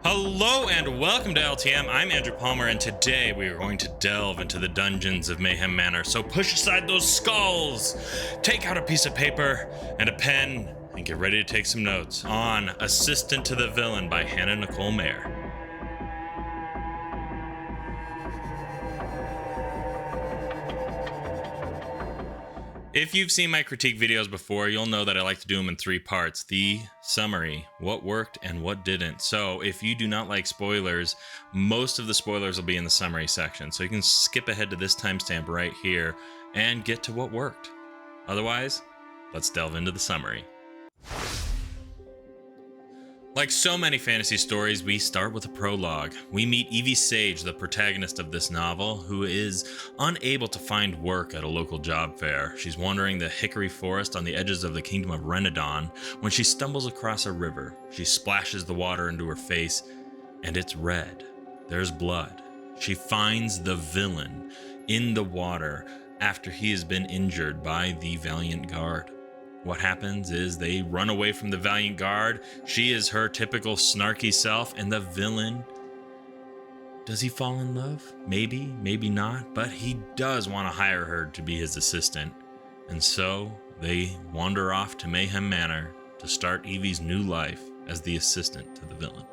Hello and welcome to LTM. I'm Andrew Palmer, and today we are going to delve into the dungeons of Mayhem Manor. So push aside those skulls, take out a piece of paper and a pen, and get ready to take some notes on Assistant to the Villain by Hannah Nicole Maehrer. If you've seen my critique videos before, you'll know that I like to do them in three parts. The summary, what worked and what didn't. So if you do not like spoilers, most of the spoilers will be in the summary section. So you can skip ahead to this timestamp right here and get to what worked. Otherwise, let's delve into the summary. Like so many fantasy stories, we start with a prologue. We meet Evie Sage, the protagonist of this novel, who is unable to find work at a local job fair. She's wandering the hickory forest on the edges of the kingdom of Renadon when she stumbles across a river. She splashes the water into her face, and it's red. There's blood. She finds the villain in the water after he has been injured by the Valiant Guard. What happens is they run away from the Valiant Guard. She is her typical snarky self, and the villain, does he fall in love? Maybe, maybe not, but he does want to hire her to be his assistant. And so they wander off to Mayhem Manor to start Evie's new life as the assistant to the villain.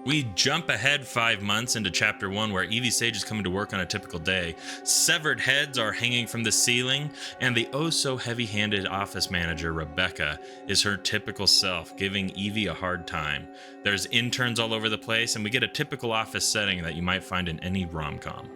We jump ahead 5 months into chapter 1, where Evie Sage is coming to work on a typical day. Severed heads are hanging from the ceiling, and the oh-so-heavy-handed office manager, Rebecca, is her typical self, giving Evie a hard time. There's interns all over the place, and we get a typical office setting that you might find in any rom-com.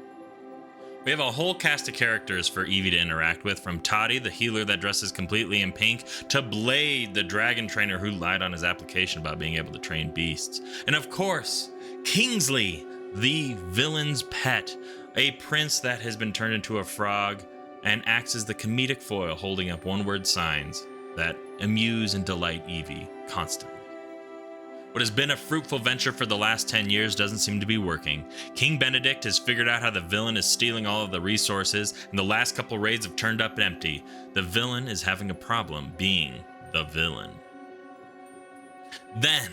We have a whole cast of characters for Evie to interact with, from Toddy, the healer that dresses completely in pink, to Blade, the dragon trainer who lied on his application about being able to train beasts. And of course, Kingsley, the villain's pet, a prince that has been turned into a frog and acts as the comedic foil holding up one-word signs that amuse and delight Evie constantly. What has been a fruitful venture for the last 10 years doesn't seem to be working. King Benedict has figured out how the villain is stealing all of the resources, and the last couple raids have turned up empty. The villain is having a problem being the villain. Then,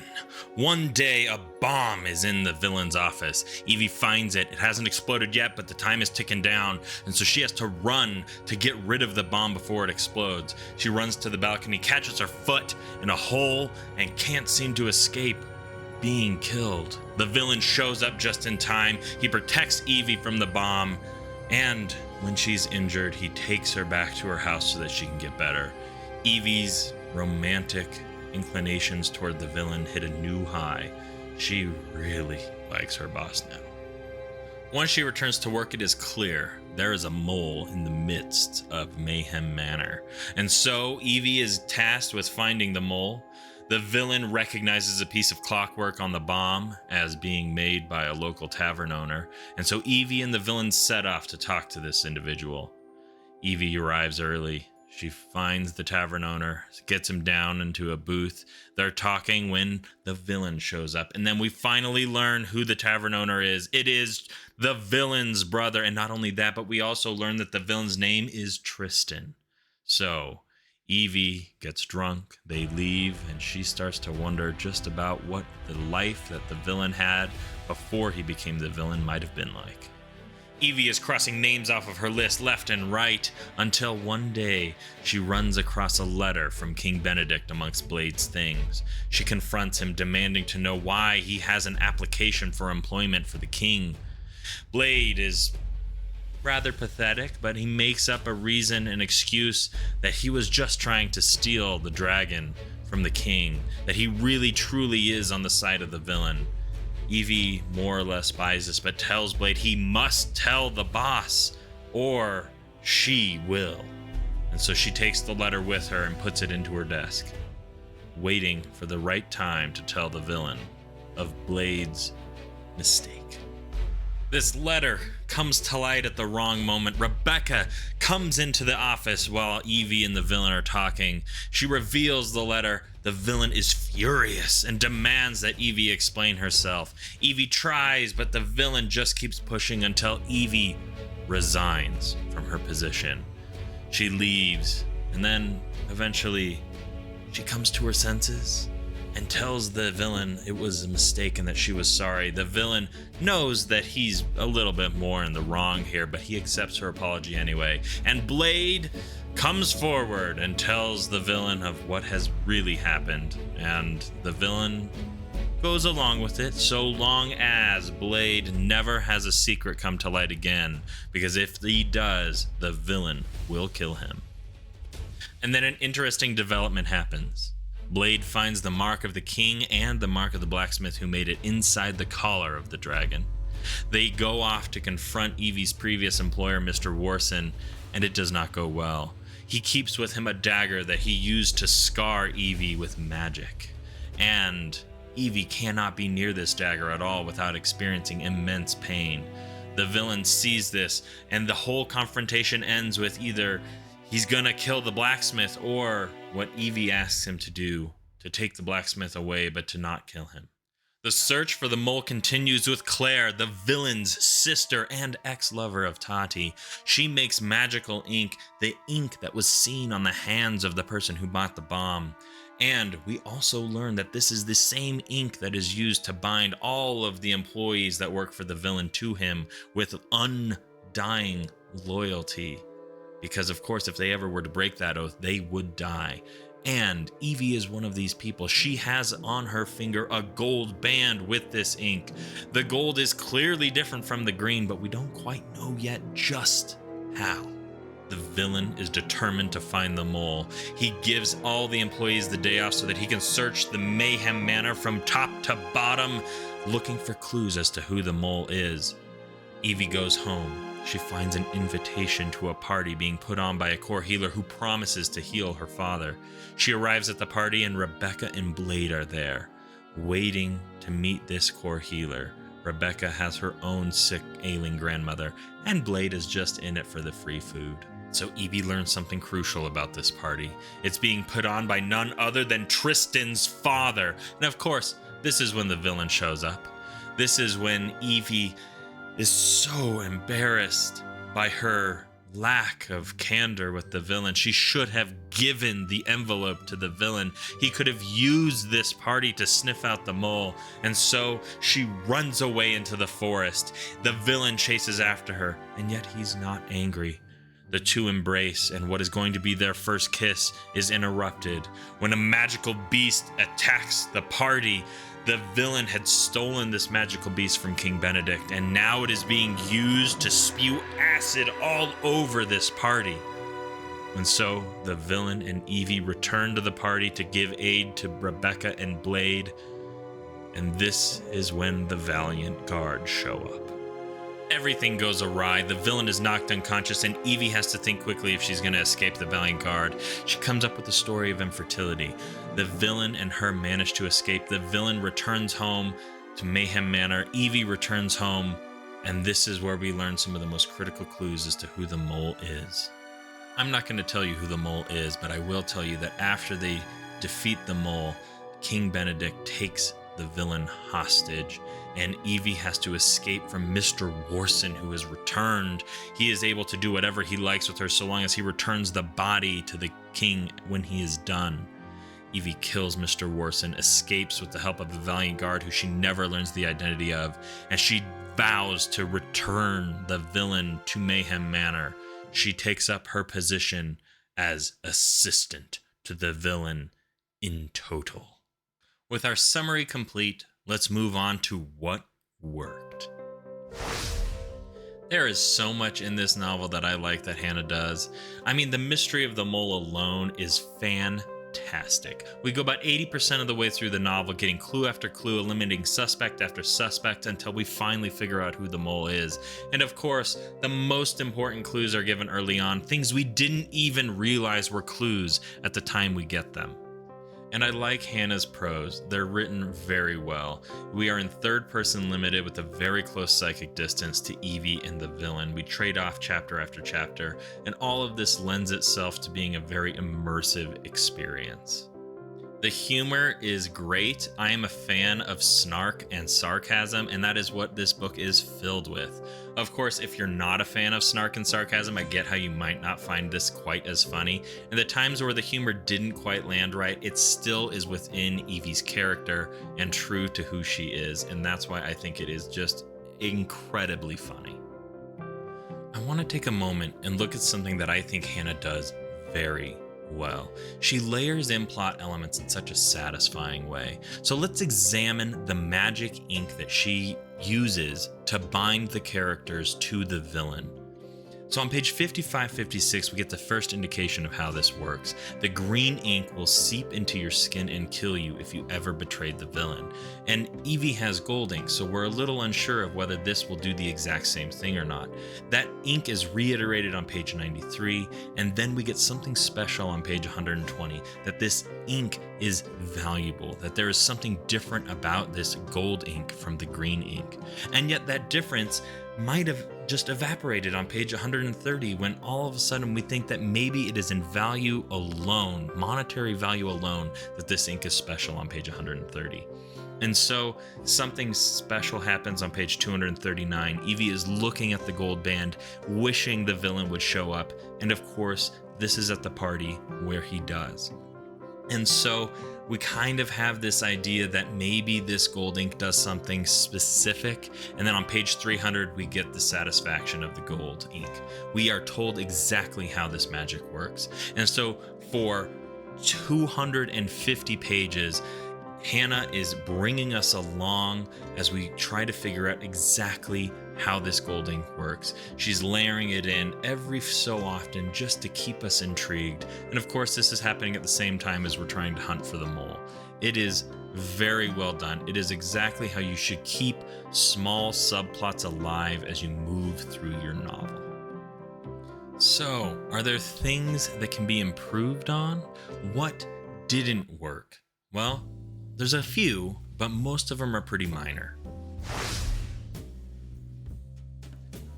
one day, a bomb is in the villain's office. Evie finds it. It hasn't exploded yet, but the time is ticking down, and so she has to run to get rid of the bomb before it explodes. She runs to the balcony, catches her foot in a hole, and can't seem to escape being killed. The villain shows up just in time. He protects Evie from the bomb, and when she's injured, he takes her back to her house so that she can get better. Evie's romantic inclinations toward the villain hit a new high. She really likes her boss now. Once she returns to work, it is clear there is a mole in the midst of Mayhem Manor. And so Evie is tasked with finding the mole. The villain recognizes a piece of clockwork on the bomb as being made by a local tavern owner. And so Evie and the villain set off to talk to this individual. Evie arrives early. She finds the tavern owner, gets him down into a booth. They're talking when the villain shows up. And then we finally learn who the tavern owner is. It is the villain's brother. And not only that, but we also learn that the villain's name is Tristan. So Evie gets drunk, they leave, and she starts to wonder just about what the life that the villain had before he became the villain might have been like. Evie is crossing names off of her list left and right until one day she runs across a letter from King Benedict amongst Blade's things. She confronts him, demanding to know why he has an application for employment for the king. Blade is rather pathetic, but he makes up a reason, an excuse, that he was just trying to steal the dragon from the king, that he really truly is on the side of the villain. Evie more or less buys this, but tells Blade he must tell the boss, or she will. And so she takes the letter with her and puts it into her desk, waiting for the right time to tell the villain of Blade's mistake. This letter comes to light at the wrong moment. Rebecca comes into the office while Evie and the villain are talking. She reveals the letter. The villain is furious and demands that Evie explain herself. Evie tries, but the villain just keeps pushing until Evie resigns from her position. She leaves, and then eventually she comes to her senses and tells the villain it was a mistake and that she was sorry. The villain knows that he's a little bit more in the wrong here, but he accepts her apology anyway. And Blade comes forward and tells the villain of what has really happened, and the villain goes along with it so long as Blade never has a secret come to light again, because if he does, the villain will kill him. And then an interesting development happens. Blade finds the mark of the king and the mark of the blacksmith who made it inside the collar of the dragon. They go off to confront Evie's previous employer, Mr. Warson, and it does not go well. He keeps with him a dagger that he used to scar Evie with magic. And Evie cannot be near this dagger at all without experiencing immense pain. The villain sees this, and the whole confrontation ends with either he's gonna kill the blacksmith or what Evie asks him to do, to take the blacksmith away but to not kill him. The search for the mole continues with Claire, the villain's sister and ex-lover of Tati. She makes magical ink, the ink that was seen on the hands of the person who bought the bomb. And we also learn that this is the same ink that is used to bind all of the employees that work for the villain to him with undying loyalty. Because, of course, if they ever were to break that oath, they would die. And Evie is one of these people. She has on her finger a gold band with this ink. The gold is clearly different from the green, but we don't quite know yet just how. The villain is determined to find the mole. He gives all the employees the day off so that he can search the Mayhem Manor from top to bottom, looking for clues as to who the mole is. Evie goes home. She finds an invitation to a party being put on by a core healer who promises to heal her father. She arrives at the party and Rebecca and Blade are there, waiting to meet this core healer. Rebecca has her own sick, ailing grandmother, and Blade is just in it for the free food. So Evie learns something crucial about this party. It's being put on by none other than Tristan's father. And of course, this is when the villain shows up. This is when Evie is so embarrassed by her lack of candor with the villain. She should have given the envelope to the villain. He could have used this party to sniff out the mole, and so she runs away into the forest. The villain chases after her, and yet he's not angry. The two embrace, and what is going to be their first kiss is interrupted when a magical beast attacks the party. The villain had stolen this magical beast from King Benedict, and now it is being used to spew acid all over this party. And so the villain and Evie return to the party to give aid to Rebecca and Blade, and this is when the Valiant Guard show up. Everything goes awry. The villain is knocked unconscious, and Evie has to think quickly if she's going to escape the Valiant Guard. She comes up with a story of infertility. The villain and her manage to escape. The villain returns home to Mayhem Manor. Evie returns home, and this is where we learn some of the most critical clues as to who the mole is. I'm not going to tell you who the mole is, but I will tell you that after they defeat the mole, King Benedict takes the villain hostage, and Evie has to escape from Mr. Warson, who has returned. He is able to do whatever he likes with her so long as he returns the body to the king when he is done. Evie kills Mr. Warson, escapes with the help of the Valiant Guard, who she never learns the identity of, and she vows to return the villain to Mayhem Manor. She takes up her position as assistant to the villain in total. With our summary complete, let's move on to what worked. There is so much in this novel that I like that Hannah does. I mean, the mystery of the mole alone is fantastic. We go about 80% of the way through the novel, getting clue after clue, eliminating suspect after suspect until we finally figure out who the mole is. And of course, the most important clues are given early on, things we didn't even realize were clues at the time we get them. And I like Hannah's prose. They're written very well. We are in third person limited with a very close psychic distance to Evie and the villain. We trade off chapter after chapter, and all of this lends itself to being a very immersive experience. The humor is great. I am a fan of snark and sarcasm, and that is what this book is filled with. Of course, if you're not a fan of snark and sarcasm, I get how you might not find this quite as funny. And the times where the humor didn't quite land right, it still is within Evie's character and true to who she is, and that's why I think it is just incredibly funny. I want to take a moment and look at something that I think Hannah does very well. She layers in plot elements in such a satisfying way. So let's examine the magic ink that she uses to bind the characters to the villain. So on page 55-56, we get the first indication of how this works. The green ink will seep into your skin and kill you if you ever betrayed the villain. And Evie has gold ink, so we're a little unsure of whether this will do the exact same thing or not. That ink is reiterated on page 93, and then we get something special on page 120, that this ink is valuable, that there is something different about this gold ink from the green ink. And yet that difference might have just evaporated on page 130 when all of a sudden we think that maybe it is in value alone, monetary value alone, that this ink is special on page 130. And so something special happens on page 239. Evie is looking at the gold band, wishing the villain would show up. And of course, this is at the party where he does. And so we kind of have this idea that maybe this gold ink does something specific. And then on page 300, we get the satisfaction of the gold ink. We are told exactly how this magic works. And so for 250 pages, Hannah is bringing us along as we try to figure out exactly how this gold ink works. She's layering it in every so often just to keep us intrigued. And of course, this is happening at the same time as we're trying to hunt for the mole. It is very well done. It is exactly how you should keep small subplots alive as you move through your novel. So, are there things that can be improved on? What didn't work? Well, there's a few, but most of them are pretty minor.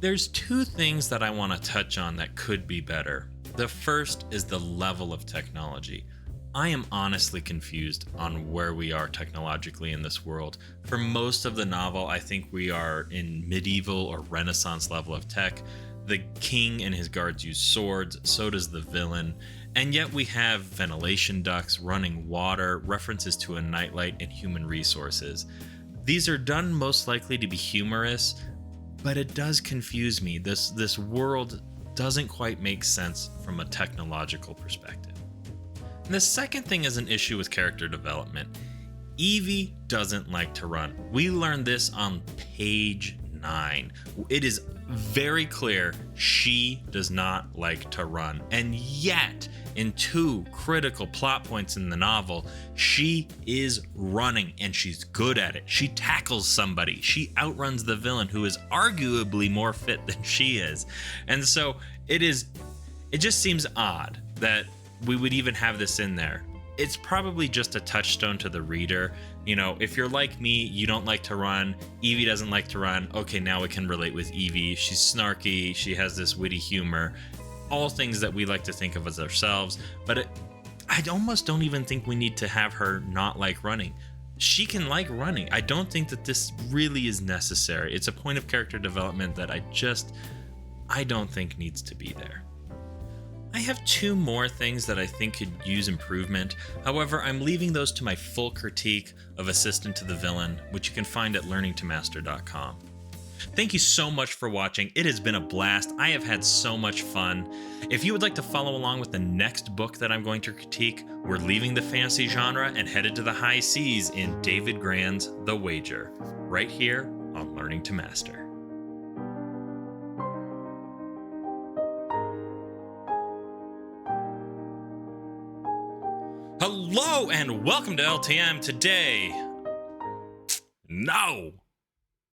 There's two things that I want to touch on that could be better. The first is the level of technology. I am honestly confused on where we are technologically in this world. For most of the novel, I think we are in medieval or Renaissance level of tech. The king and his guards use swords, so does the villain. And yet we have ventilation ducts, running water, references to a nightlight, and human resources. These are done most likely to be humorous, but it does confuse me. This world doesn't quite make sense from a technological perspective. And the second thing is an issue with character development. Evie doesn't like to run. We learned this on page 9. It is very clear she does not like to run. And yet, in two critical plot points in the novel, she is running and she's good at it. She tackles somebody. She outruns the villain who is arguably more fit than she is. And so it just seems odd that we would even have this in there. It's probably just a touchstone to the reader. You know, if you're like me, you don't like to run, Evie doesn't like to run, okay, now we can relate with Evie. She's snarky, she has this witty humor, all things that we like to think of as ourselves, but I almost don't even think we need to have her not like running. She can like running. I don't think that this really is necessary. It's a point of character development that I don't think needs to be there. I have two more things that I think could use improvement. However, I'm leaving those to my full critique of Assistant to the Villain, which you can find at learningtomaster.com. Thank you so much for watching. It has been a blast. I have had so much fun. If you would like to follow along with the next book that I'm going to critique, we're leaving the fantasy genre and headed to the high seas in David Grann's The Wager, right here on Learning to Master. Hello and welcome to LTM today. No!